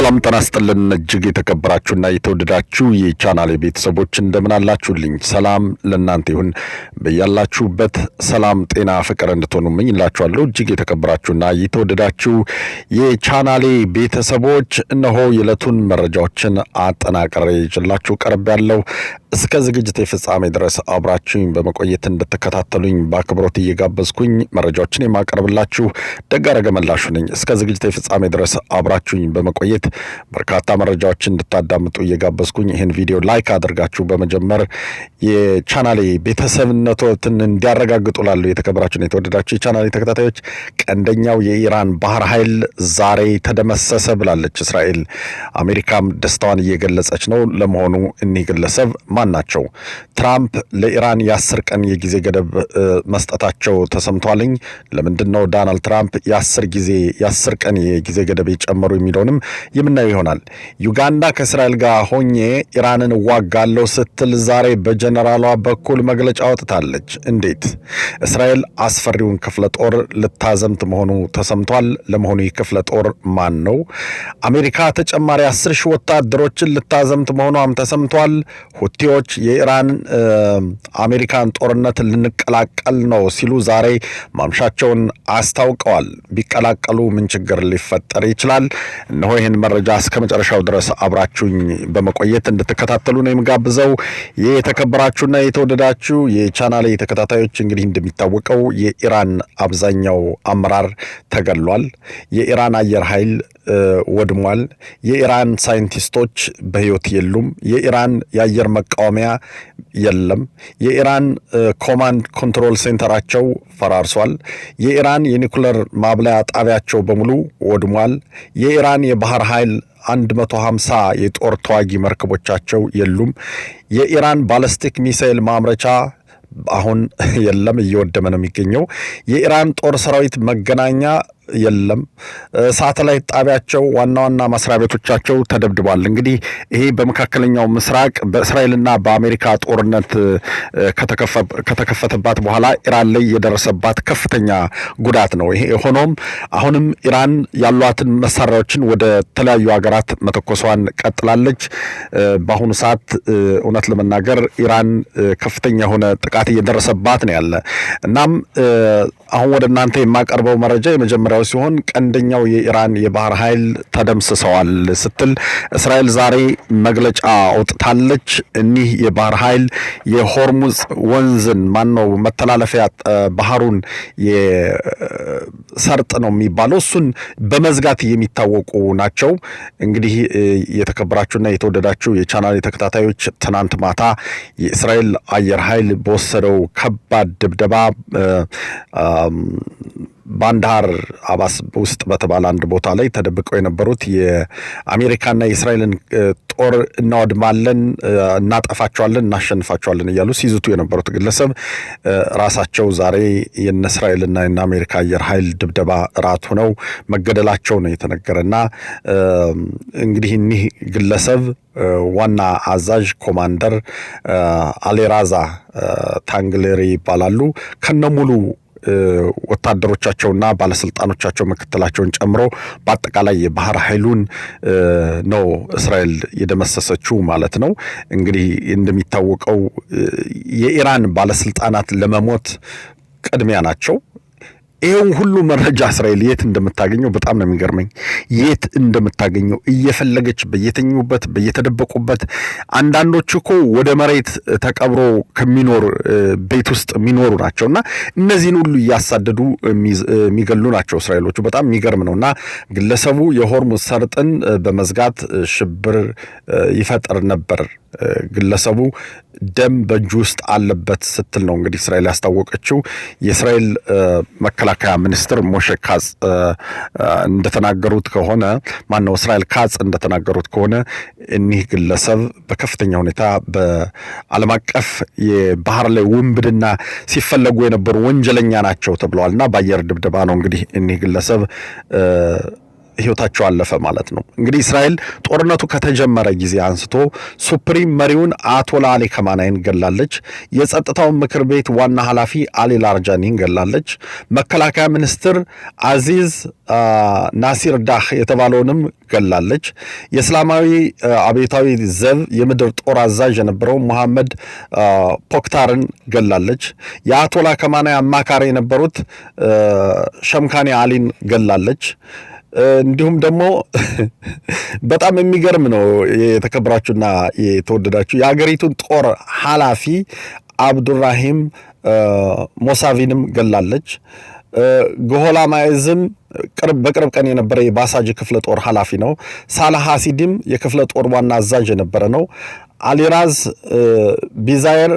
ሰላም ጤና ይስጥልን እጅግ የተከበራችሁና የተወደዳችሁ የቻናሌ ቤተሰቦች እንደምን አላችሁልኝ? ሰላም ለእናንተ ይሁን። በያላችሁበት ሰላም ጤና ፍቅር እንድትሆኑ እመኝላችኋለሁ። እጅግ የተከበራችሁና የተወደዳችሁ የቻናሌ ቤተሰቦች እነሆ የዕለቱን መረጃዎችን አጠናቅሬ ይዤላችሁ ቀርቤያለሁ። እስከ ዝግጅቴ ፍጻሜ ድረስ አብራችሁኝ በመቆየት እንድትከታተሉኝ በአክብሮት እየጋበዝኩኝ መረጃዎችን የማቀርብላችሁ ደጋረገ መላሹ ነኝ። እስከ ዝግጅቴ ፍጻሜ ድረስ አብራችሁኝ በመቆየት በርካታ መረጃዎችን እንድታዳምጡ እየጋበዝኩኝ ይህን ቪዲዮ ላይክ አድርጋችሁ በመጀመር የቻናሌ ቤተሰብነቶትን እንዲያረጋግጡ ላሉ የተከበራችሁና የተወደዳችሁ የቻናሌ ተከታታዮች ቀንደኛው የኢራን ባህር ኃይል ዛሬ ተደመሰሰ ብላለች እስራኤል። አሜሪካም ደስታዋን እየገለጸች ነው። ለመሆኑ እኒህ ግለሰብ ማን ናቸው? ትራምፕ ለኢራን የ10 ቀን የጊዜ ገደብ መስጠታቸው ተሰምቷልኝ። ለምንድነው ዶናልድ ትራምፕ የ10 ቀን የጊዜ ገደብ የጨመሩ የሚለውንም የምናየው ይሆናል። ዩጋንዳ ከእስራኤል ጋር ሆኜ ኢራንን ዋጋለው ስትል ዛሬ በጀነራሏ በኩል መግለጫ አውጥታለች። እንዴት? እስራኤል አስፈሪውን ክፍለ ጦር ልታዘምት መሆኑ ተሰምቷል። ለመሆኑ ይህ ክፍለ ጦር ማን ነው? አሜሪካ ተጨማሪ 10,000 ወታደሮችን ልታዘምት መሆኗም ተሰምቷል። ሁቲዎች የኢራን አሜሪካን ጦርነት ልንቀላቀል ነው ሲሉ ዛሬ ማምሻቸውን አስታውቀዋል። ቢቀላቀሉ ምን ችግር ሊፈጠር ይችላል? እነሆ ይህን መረጃ እስከ መጨረሻው ድረስ አብራችሁኝ በመቆየት እንድትከታተሉ ነው የምጋብዘው። የተከበራችሁና የተወደዳችሁ የቻናሌ ተከታታዮች እንግዲህ እንደሚታወቀው የኢራን አብዛኛው አመራር ተገሏል። የኢራን አየር ኃይል ወድሟል። የኢራን ሳይንቲስቶች በህይወት የሉም። የኢራን የአየር መቃወሚያ የለም። የኢራን ኮማንድ ኮንትሮል ሴንተራቸው ፈራርሷል። የኢራን የኒኩለር ማብላያ ጣቢያቸው በሙሉ ወድሟል። የኢራን የባህር ኃይል 150 የጦር ተዋጊ መርከቦቻቸው የሉም። የኢራን ባለስቲክ ሚሳኤል ማምረቻ አሁን የለም፣ እየወደመ ነው የሚገኘው። የኢራን ጦር ሰራዊት መገናኛ የለም። ሳተላይት ጣቢያቸው ዋና ዋና መስሪያ ቤቶቻቸው ተደብድቧል። እንግዲህ ይሄ በመካከለኛው ምስራቅ በእስራኤልና በአሜሪካ ጦርነት ከተከፈተባት በኋላ ኢራን ላይ የደረሰባት ከፍተኛ ጉዳት ነው። ይሄ ሆኖም አሁንም ኢራን ያሏትን መሳሪያዎችን ወደ ተለያዩ ሀገራት መተኮሷን ቀጥላለች። በአሁኑ ሰዓት እውነት ለመናገር ኢራን ከፍተኛ የሆነ ጥቃት እየደረሰባት ነው ያለ። እናም አሁን ወደ እናንተ የማቀርበው መረጃ የመጀመሪያው ሲሆን ቀንደኛው የኢራን የባህር ኃይል ተደምስሰዋል ስትል እስራኤል ዛሬ መግለጫ አውጥታለች። እኒህ የባህር ኃይል የሆርሙዝ ወንዝን መተላለፊያ ባህሩን የሰርጥ ነው የሚባለው እሱን በመዝጋት የሚታወቁ ናቸው። እንግዲህ የተከበራችሁና የተወደዳችሁ የቻናሌ ተከታታዮች ትናንት ማታ የእስራኤል አየር ኃይል በወሰደው ከባድ ድብደባ ባንዳር አባስ ውስጥ በተባለ አንድ ቦታ ላይ ተደብቀው የነበሩት የአሜሪካና የእስራኤልን ጦር እናወድማለን፣ እናጠፋቸዋለን፣ እናሸንፋቸዋለን እያሉ ሲዝቱ የነበሩት ግለሰብ ራሳቸው ዛሬ የነ እስራኤልና የነ አሜሪካ አየር ኃይል ድብደባ ራት ሆነው መገደላቸው ነው የተነገረና እንግዲህ እኒህ ግለሰብ ዋና አዛዥ ኮማንደር አሌራዛ ታንግሌሪ ይባላሉ። ከነሙሉ ወታደሮቻቸውና ባለስልጣኖቻቸው ምክትላቸውን ጨምሮ በአጠቃላይ የባህር ኃይሉን ነው እስራኤል የደመሰሰችው ማለት ነው። እንግዲህ እንደሚታወቀው የኢራን ባለስልጣናት ለመሞት ቅድሚያ ናቸው። ይሄን ሁሉ መረጃ እስራኤል የት እንደምታገኘው በጣም ነው የሚገርመኝ። የት እንደምታገኘው እየፈለገች በየተኙበት በየተደበቁበት፣ አንዳንዶቹ እኮ ወደ መሬት ተቀብሮ ከሚኖር ቤት ውስጥ የሚኖሩ ናቸውና እነዚህን ሁሉ እያሳደዱ የሚገሉ ናቸው እስራኤሎቹ። በጣም የሚገርም ነውና ግለሰቡ የሆርሙዝ ሰርጥን በመዝጋት ሽብር ይፈጥር ነበር። ግለሰቡ ደም በእጁ ውስጥ አለበት ስትል ነው እንግዲህ እስራኤል ያስታወቀችው። የእስራኤል መከላከያ ሚኒስትር ሞሼ ካጽ እንደተናገሩት ከሆነ እስራኤል ካጽ እንደተናገሩት ከሆነ እኒህ ግለሰብ በከፍተኛ ሁኔታ በዓለም አቀፍ የባህር ላይ ውንብድና ሲፈለጉ የነበሩ ወንጀለኛ ናቸው ተብለዋልና በአየር ድብደባ ነው እንግዲህ እኒህ ግለሰብ ህይወታቸው አለፈ ማለት ነው። እንግዲህ እስራኤል ጦርነቱ ከተጀመረ ጊዜ አንስቶ ሱፕሪም መሪውን አያቶላ አሊ ከማናይን ገላለች። የጸጥታው ምክር ቤት ዋና ኃላፊ አሊ ላርጃኒን ገላለች። መከላከያ ሚኒስትር አዚዝ ናሲር ዳህ የተባለውንም ገላለች። የእስላማዊ አብዮታዊ ዘብ የምድር ጦር አዛዥ የነበረው መሐመድ ፖክታርን ገላለች። የአያቶላ ከማናይ አማካሪ የነበሩት ሸምካኒ አሊን ገላለች። እንዲሁም ደግሞ በጣም የሚገርም ነው የተከበራችሁና የተወደዳችሁ የሀገሪቱን ጦር ኃላፊ አብዱራሂም ሞሳቪንም ገላለች። ጎሆላ ማይዝም በቅርብ ቀን የነበረ የባሳጅ ክፍለ ጦር ኃላፊ ነው። ሳላህ ሐሲድም የክፍለ ጦር ዋና አዛዥ የነበረ ነው። አሊራዝ ቢዛየር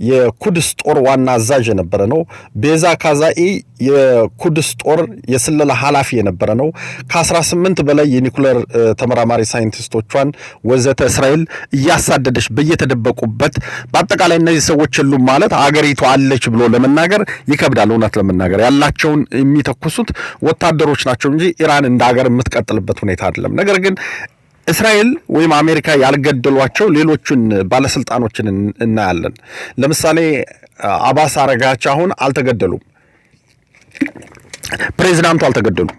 የኩድስ ጦር ዋና አዛዥ የነበረ ነው። ቤዛ ካዛኢ የኩድስ ጦር የስለላ ኃላፊ የነበረ ነው። ከ18 በላይ የኒኩሌር ተመራማሪ ሳይንቲስቶቿን ወዘተ እስራኤል እያሳደደች በየተደበቁበት በአጠቃላይ እነዚህ ሰዎች የሉም ማለት አገሪቱ አለች ብሎ ለመናገር ይከብዳል። እውነት ለመናገር ያላቸውን የሚተኩሱት ወታደሮች ናቸው እንጂ ኢራን እንደ ሀገር የምትቀጥልበት ሁኔታ አይደለም። ነገር ግን እስራኤል ወይም አሜሪካ ያልገደሏቸው ሌሎችን ባለስልጣኖችን እናያለን። ለምሳሌ አባስ አረጋች አሁን አልተገደሉም። ፕሬዝዳንቱ አልተገደሉም።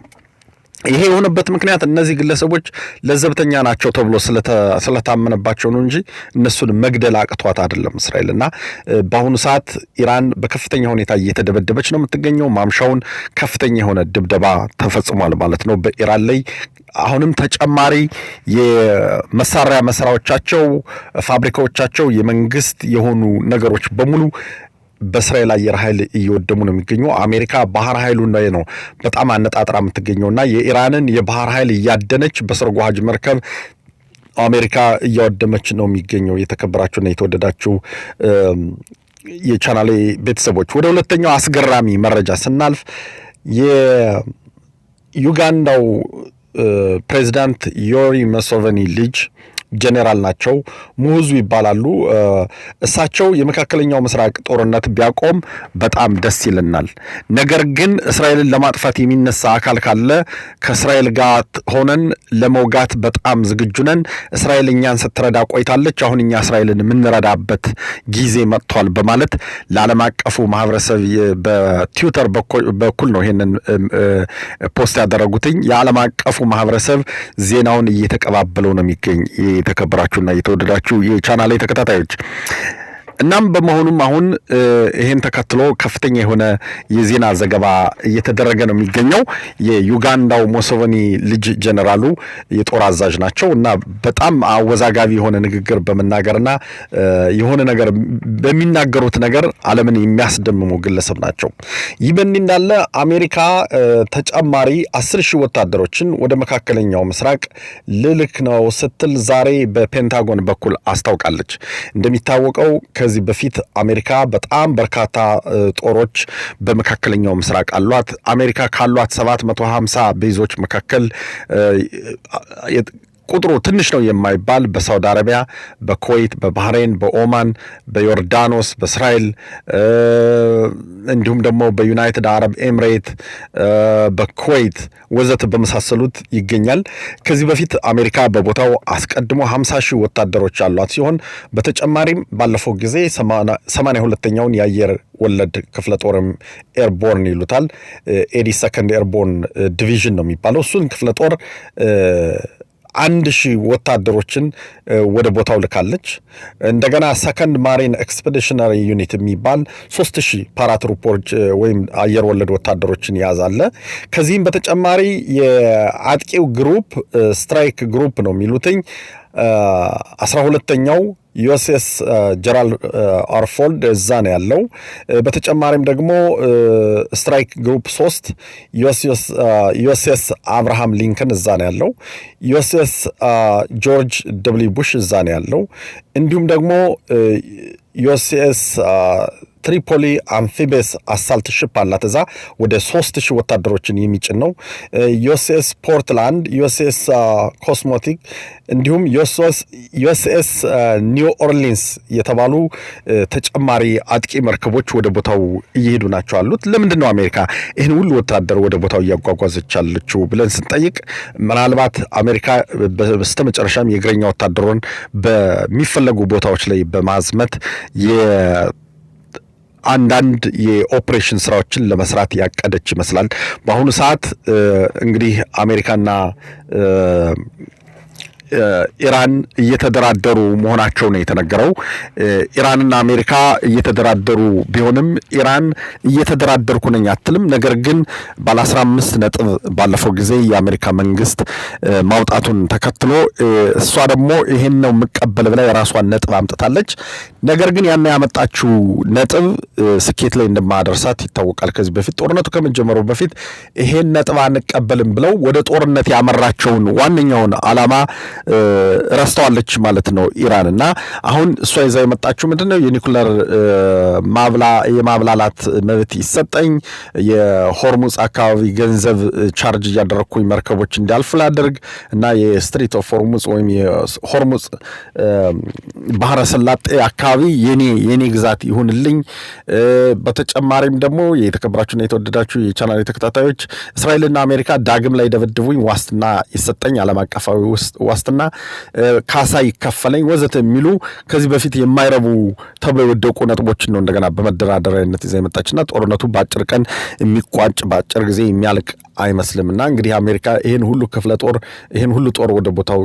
ይሄ የሆነበት ምክንያት እነዚህ ግለሰቦች ለዘብተኛ ናቸው ተብሎ ስለታመነባቸው ነው እንጂ እነሱን መግደል አቅቷት አይደለም እስራኤልና በአሁኑ ሰዓት ኢራን በከፍተኛ ሁኔታ እየተደበደበች ነው የምትገኘው። ማምሻውን ከፍተኛ የሆነ ድብደባ ተፈጽሟል ማለት ነው በኢራን ላይ። አሁንም ተጨማሪ የመሳሪያ መስራዎቻቸው፣ ፋብሪካዎቻቸው፣ የመንግስት የሆኑ ነገሮች በሙሉ በእስራኤል አየር ኃይል እየወደሙ ነው የሚገኙ። አሜሪካ ባህር ኃይሉ ላይ ነው በጣም አነጣጥራ የምትገኘውና የኢራንን የባህር ኃይል እያደነች በሰርጎ ሀጅ መርከብ አሜሪካ እያወደመች ነው የሚገኘው። የተከበራችሁና የተወደዳችሁ የቻናሌ ቤተሰቦች ወደ ሁለተኛው አስገራሚ መረጃ ስናልፍ የዩጋንዳው ፕሬዚዳንት ዮሪ ሙሴቬኒ ልጅ ጀነራል ናቸው። ሙሁዙ ይባላሉ። እሳቸው የመካከለኛው ምስራቅ ጦርነት ቢያቆም በጣም ደስ ይለናል። ነገር ግን እስራኤልን ለማጥፋት የሚነሳ አካል ካለ ከእስራኤል ጋር ሆነን ለመውጋት በጣም ዝግጁ ነን። እስራኤል እኛን ስትረዳ ቆይታለች። አሁን እኛ እስራኤልን የምንረዳበት ጊዜ መጥቷል በማለት ለዓለም አቀፉ ማህበረሰብ በትዊተር በኩል ነው ይሄንን ፖስት ያደረጉትኝ። የዓለም አቀፉ ማህበረሰብ ዜናውን እየተቀባበለው ነው የሚገኝ። የተከበራችሁና የተወደዳችሁ የቻናሌ ተከታታዮች እናም በመሆኑም አሁን ይሄን ተከትሎ ከፍተኛ የሆነ የዜና ዘገባ እየተደረገ ነው የሚገኘው። የዩጋንዳው ሙሴቬኒ ልጅ ጀነራሉ የጦር አዛዥ ናቸው እና በጣም አወዛጋቢ የሆነ ንግግር በመናገርና የሆነ ነገር በሚናገሩት ነገር ዓለምን የሚያስደምሙ ግለሰብ ናቸው። ይህ በእንዲህ እንዳለ አሜሪካ ተጨማሪ 10,000 ወታደሮችን ወደ መካከለኛው ምስራቅ ልልክ ነው ስትል ዛሬ በፔንታጎን በኩል አስታውቃለች። እንደሚታወቀው ከዚህ በፊት አሜሪካ በጣም በርካታ ጦሮች በመካከለኛው ምስራቅ አሏት። አሜሪካ ካሏት 750 ቤዞች መካከል ቁጥሩ ትንሽ ነው የማይባል በሳውዲ አረቢያ፣ በኩዌት፣ በባህሬን፣ በኦማን፣ በዮርዳኖስ፣ በእስራኤል እንዲሁም ደግሞ በዩናይትድ አረብ ኤምሬት፣ በኩዌት ወዘተ በመሳሰሉት ይገኛል። ከዚህ በፊት አሜሪካ በቦታው አስቀድሞ 50,000 ወታደሮች ያሏት ሲሆን በተጨማሪም ባለፈው ጊዜ 82ኛውን የአየር ወለድ ክፍለ ጦርም ኤርቦርን ይሉታል 82nd ኤርቦርን ዲቪዥን ነው የሚባለው። እሱን ክፍለ ጦር 1,000 ወታደሮችን ወደ ቦታው ልካለች። እንደገና ሰከንድ ማሪን ኤክስፔዲሽነሪ ዩኒት የሚባል 3,000 ፓራትሩፖች ወይም አየር ወለድ ወታደሮችን ያዛለ። ከዚህም በተጨማሪ የአጥቂው ግሩፕ ስትራይክ ግሩፕ ነው የሚሉትኝ 12ኛው ዩኤስኤስ ጀራልድ አርፎርድ እዛ ነው ያለው። በተጨማሪም ደግሞ ስትራይክ ግሩፕ 3 ዩኤስኤስ አብርሃም ሊንከን እዛ ነው ያለው። ዩኤስኤስ ጆርጅ ደብሊው ቡሽ እዛ ነው ያለው። እንዲሁም ደግሞ ዩኤስኤስ ትሪፖሊ አምፊቢየስ አሳልት ሺፕ አላት። እዛ ወደ 3000 ወታደሮችን የሚጭን ነው። ዩኤስኤስ ፖርትላንድ፣ ዩኤስኤስ ኮስሞቲክ እንዲሁም ዩኤስኤስ ኒው ኦርሊንስ የተባሉ ተጨማሪ አጥቂ መርከቦች ወደ ቦታው እየሄዱ ናቸው አሉት። ለምንድን ነው አሜሪካ ይህን ሁሉ ወታደር ወደ ቦታው እያጓጓዘች ያለችው ብለን ስንጠይቅ ምናልባት አሜሪካ በስተመጨረሻም የእግረኛ ወታደሩን በሚፈለጉ ቦታዎች ላይ በማዝመት አንዳንድ የኦፕሬሽን ስራዎችን ለመስራት ያቀደች ይመስላል። በአሁኑ ሰዓት እንግዲህ አሜሪካና ኢራን እየተደራደሩ መሆናቸው ነው የተነገረው። ኢራንና አሜሪካ እየተደራደሩ ቢሆንም ኢራን እየተደራደርኩ ነኝ አትልም። ነገር ግን ባለ 15 ነጥብ ባለፈው ጊዜ የአሜሪካ መንግስት ማውጣቱን ተከትሎ እሷ ደግሞ ይሄን ነው የምቀበል ብላ የራሷን ነጥብ አምጥታለች። ነገር ግን ያን ያመጣችው ነጥብ ስኬት ላይ እንደማደርሳት ይታወቃል። ከዚህ በፊት ጦርነቱ ከመጀመሩ በፊት ይሄን ነጥብ አንቀበልም ብለው ወደ ጦርነት ያመራቸውን ዋነኛውን ዓላማ ረስተዋለች ማለት ነው ኢራን። እና አሁን እሷ ይዛ የመጣችው ምንድነው የኒኩለር የማብላላት መብት ይሰጠኝ፣ የሆርሙዝ አካባቢ ገንዘብ ቻርጅ እያደረኩኝ መርከቦች እንዲያልፍ ላደርግ እና የስትሪት ኦፍ ሆርሙዝ ወይም የሆርሙዝ ባህረ ሰላጤ አካባቢ የኔ ግዛት ይሁንልኝ። በተጨማሪም ደግሞ የተከበራችሁና የተወደዳችሁ የቻናል ተከታታዮች እስራኤልና አሜሪካ ዳግም ላይ ደብድቡኝ፣ ዋስትና ይሰጠኝ፣ ዓለም አቀፋዊ ዋስትና ካሳ ይከፈለኝ ወዘተ የሚሉ ከዚህ በፊት የማይረቡ ተብለው የወደቁ ነጥቦችን ነው እንደገና በመደራደሪያነት ይዛ የመጣችና ጦርነቱ በአጭር ቀን የሚቋጭ በአጭር ጊዜ የሚያልቅ አይመስልምና እንግዲህ አሜሪካ ይሄን ሁሉ ጦር ወደ ቦታው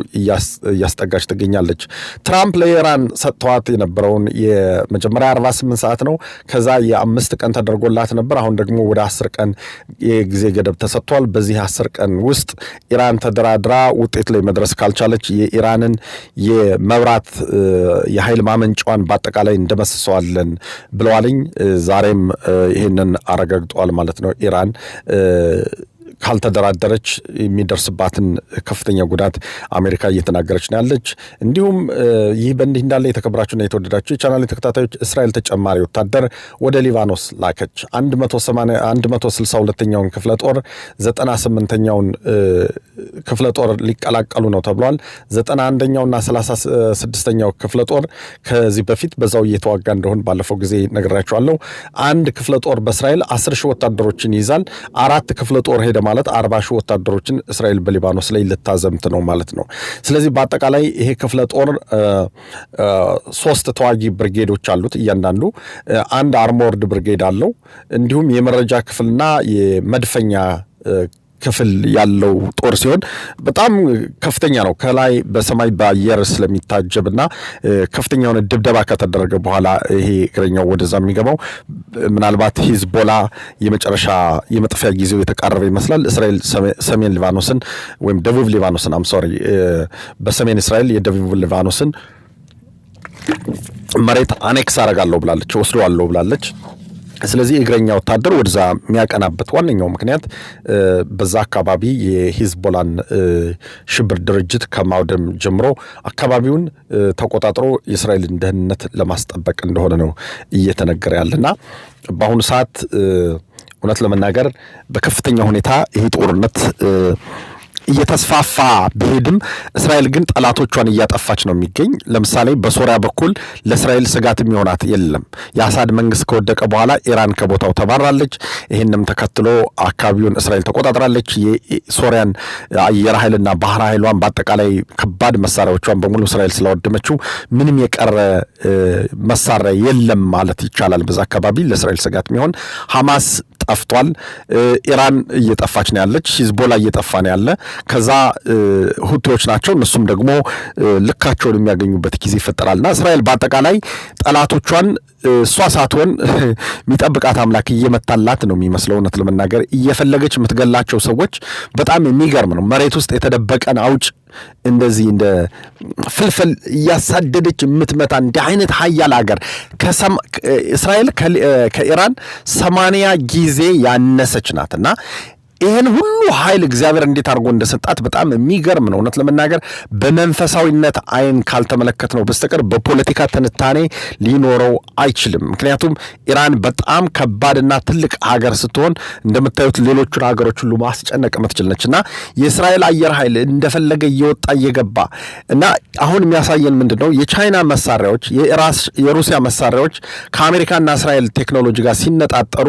እያስጠጋች ትገኛለች። ትራምፕ ለኢራን ሰጥተዋት የነበረውን የመጀመሪያ 48 ሰዓት ነው። ከዛ የ5 ቀን ተደርጎላት ነበር። አሁን ደግሞ ወደ 10 ቀን የጊዜ ገደብ ተሰጥቷል። በዚህ 10 ቀን ውስጥ ኢራን ተደራድራ ውጤት ላይ መድረስ ካልቻለች የኢራንን የመብራት የኃይል ማመንጫዋን በአጠቃላይ እንደመስሰዋለን ብለዋልኝ። ዛሬም ይሄንን አረጋግጠዋል ማለት ነው። ኢራን ካልተደራደረች የሚደርስባትን ከፍተኛ ጉዳት አሜሪካ እየተናገረች ነው ያለች። እንዲሁም ይህ በእንዲህ እንዳለ የተከበራችሁና የተወደዳችሁ የቻናል ተከታታዮች እስራኤል ተጨማሪ ወታደር ወደ ሊባኖስ ላከች። 162ኛውን ክፍለ ጦር 98ኛውን ክፍለ ጦር ሊቀላቀሉ ነው ተብሏል። 91ኛውና 36ኛው ክፍለ ጦር ከዚህ በፊት በዛው እየተዋጋ እንደሆን ባለፈው ጊዜ ነግራችኋለሁ። አንድ ክፍለ ጦር በእስራኤል 10,000 ወታደሮችን ይይዛል። 4 ክፍለ ጦር ሄደ ማለት 40,000 ወታደሮችን እስራኤል በሊባኖስ ላይ ልታዘምት ነው ማለት ነው። ስለዚህ በአጠቃላይ ይሄ ክፍለ ጦር 3 ተዋጊ ብርጌዶች አሉት። እያንዳንዱ አንድ አርሞርድ ብርጌድ አለው። እንዲሁም የመረጃ ክፍልና የመድፈኛ ክፍል ያለው ጦር ሲሆን በጣም ከፍተኛ ነው። ከላይ በሰማይ በአየር ስለሚታጀብና ከፍተኛ የሆነ ድብደባ ከተደረገ በኋላ ይሄ እግረኛው ወደዛ የሚገባው ምናልባት ሂዝቦላ የመጨረሻ የመጥፊያ ጊዜው የተቃረበ ይመስላል። እስራኤል ሰሜን ሊባኖስን ወይም ደቡብ ሊባኖስን በሰሜን እስራኤል የደቡብ ሊባኖስን መሬት አኔክስ አረጋለሁ ብላለች፣ ወስደዋለሁ ብላለች። ስለዚህ እግረኛ ወታደር ወደዛ የሚያቀናበት ዋነኛው ምክንያት በዛ አካባቢ የሂዝቦላን ሽብር ድርጅት ከማውደም ጀምሮ አካባቢውን ተቆጣጥሮ የእስራኤልን ደህንነት ለማስጠበቅ እንደሆነ ነው እየተነገረ ያለና በአሁኑ ሰዓት እውነት ለመናገር በከፍተኛ ሁኔታ ይሄ ጦርነት እየተስፋፋ ቢሄድም እስራኤል ግን ጠላቶቿን እያጠፋች ነው የሚገኝ። ለምሳሌ በሶሪያ በኩል ለእስራኤል ስጋት የሚሆናት የለም። የአሳድ መንግስት ከወደቀ በኋላ ኢራን ከቦታው ተባራለች። ይህንም ተከትሎ አካባቢውን እስራኤል ተቆጣጥራለች። የሶሪያን አየር ኃይልና ባህር ኃይሏን በአጠቃላይ ከባድ መሳሪያዎቿን በሙሉ እስራኤል ስላወደመችው ምንም የቀረ መሳሪያ የለም ማለት ይቻላል። በዛ አካባቢ ለእስራኤል ስጋት የሚሆን ሐማስ ጠፍቷል። ኢራን እየጠፋች ነው ያለች። ሂዝቦላ እየጠፋ ነው ያለ። ከዛ ሁቲዎች ናቸው። እነሱም ደግሞ ልካቸውን የሚያገኙበት ጊዜ ይፈጠራልና እስራኤል በአጠቃላይ ጠላቶቿን እሷ ሳትሆን የሚጠብቃት አምላክ እየመታላት ነው የሚመስለው። እውነት ለመናገር እየፈለገች የምትገላቸው ሰዎች በጣም የሚገርም ነው። መሬት ውስጥ የተደበቀን አውጭ እንደዚህ እንደ ፍልፍል እያሳደደች የምትመታ እንዲህ አይነት ሀያል ሀገር እስራኤል ከኢራን 80 ጊዜ ያነሰች ናትና ይሄን ሁሉ ኃይል እግዚአብሔር እንዴት አድርጎ እንደሰጣት በጣም የሚገርም ነው። እውነት ለመናገር በመንፈሳዊነት አይን ካልተመለከት ነው በስተቀር በፖለቲካ ትንታኔ ሊኖረው አይችልም። ምክንያቱም ኢራን በጣም ከባድና ትልቅ ሀገር ስትሆን እንደምታዩት ሌሎቹን ሀገሮች ሁሉ ማስጨነቅ የምትችል ነች እና የእስራኤል አየር ኃይል እንደፈለገ እየወጣ እየገባ እና አሁን የሚያሳየን ምንድን ነው የቻይና መሳሪያዎች የሩሲያ መሳሪያዎች ከአሜሪካና እስራኤል ቴክኖሎጂ ጋር ሲነጣጠሩ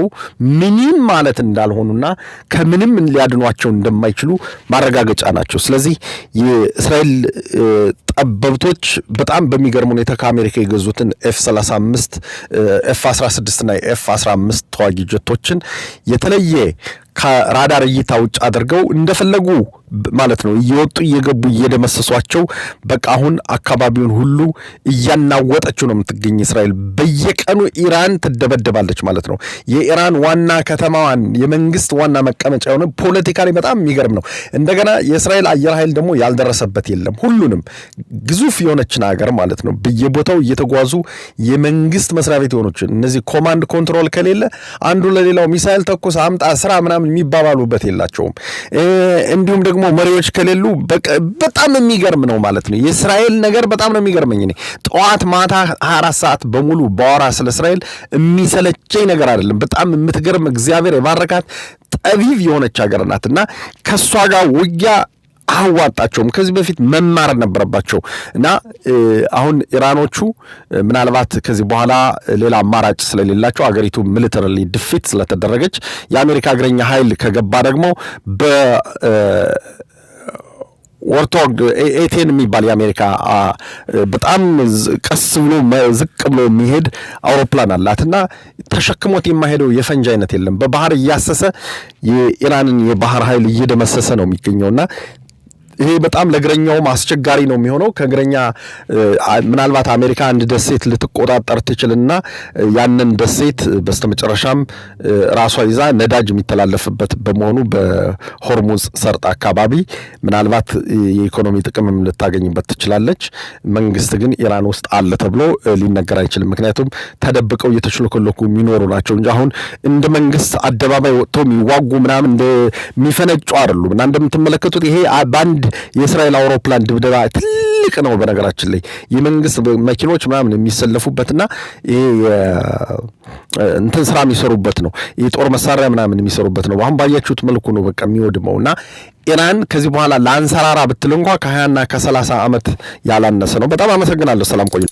ምንም ማለት እንዳልሆኑና ከምንም ሊያድኗቸው እንደማይችሉ ማረጋገጫ ናቸው። ስለዚህ የእስራኤል ጠበብቶች በጣም በሚገርም ሁኔታ ከአሜሪካ የገዙትን F-35 F-16 እና F-15 ተዋጊ ጀቶችን የተለየ ከራዳር እይታ ውጭ አድርገው እንደፈለጉ ማለት ነው እየወጡ እየገቡ እየደመሰሷቸው በቃ አሁን አካባቢውን ሁሉ እያናወጠችው ነው የምትገኝ እስራኤል። በየቀኑ ኢራን ትደበደባለች ማለት ነው። የኢራን ዋና ከተማዋን የመንግስት ዋና መቀመጫ የሆነ ፖለቲካሊ በጣም የሚገርም ነው። እንደገና የእስራኤል አየር ኃይል ደግሞ ያልደረሰበት የለም። ሁሉንም ግዙፍ የሆነችን ሀገር ማለት ነው በየቦታው እየተጓዙ የመንግስት መስሪያ ቤት የሆነች እነዚህ ኮማንድ ኮንትሮል ከሌለ አንዱ ለሌላው ሚሳኤል ተኩስ አምጣ ስራ ምናምን የሚባባሉበት የላቸውም። እንዲሁም ደግሞ መሪዎች ከሌሉ በጣም የሚገርም ነው ማለት ነው። የእስራኤል ነገር በጣም ነው የሚገርመኝ። እኔ ጠዋት ማታ 24 ሰዓት በሙሉ ባወራ ስለ እስራኤል የሚሰለቸኝ ነገር አይደለም። በጣም የምትገርም እግዚአብሔር የባረካት ጠቢብ የሆነች ሀገር ናትና ከሷ ጋር ውጊያ አዋጣቸውም ከዚህ በፊት መማር ነበረባቸው እና አሁን ኢራኖቹ ምናልባት ከዚህ በኋላ ሌላ አማራጭ ስለሌላቸው አገሪቱ ሚሊተሪ ዲፊት ስለተደረገች የአሜሪካ እግረኛ ኃይል ከገባ ደግሞ ወርቶግ ኤቴን የሚባል የአሜሪካ በጣም ቀስ ብሎ ዝቅ ብሎ የሚሄድ አውሮፕላን አላትና ተሸክሞት የማይሄደው የፈንጅ አይነት የለም። በባህር እያሰሰ የኢራንን የባህር ኃይል እየደመሰሰ ነው የሚገኘውና ይሄ በጣም ለእግረኛውም አስቸጋሪ ነው የሚሆነው። ከእግረኛ ምናልባት አሜሪካ አንድ ደሴት ልትቆጣጠር ትችልና ያንን ደሴት በስተመጨረሻም ራሷ ይዛ ነዳጅ የሚተላለፍበት በመሆኑ በሆርሙዝ ሰርጥ አካባቢ ምናልባት የኢኮኖሚ ጥቅምም ልታገኝበት ትችላለች። መንግስት ግን ኢራን ውስጥ አለ ተብሎ ሊነገር አይችልም። ምክንያቱም ተደብቀው እየተሽለኮለኩ የሚኖሩ ናቸው እንጂ አሁን እንደ መንግስት አደባባይ ወጥተው የሚዋጉ ምናምን እንደሚፈነጩ አይደሉም። እና እንደምትመለከቱት ይሄ ባንድ የእስራኤል አውሮፕላን ድብደባ ትልቅ ነው። በነገራችን ላይ የመንግስት መኪኖች ምናምን የሚሰለፉበትና ይሄ እንትን ስራ የሚሰሩበት ነው። የጦር መሳሪያ ምናምን የሚሰሩበት ነው። አሁን ባያችሁት መልኩ ነው በቃ የሚወድመውና ኢራን ከዚህ በኋላ ላንሰራራ ብትል እንኳን ከ20 እና ከ30 ዓመት ያላነሰ ነው። በጣም አመሰግናለሁ። ሰላም ቆዩ።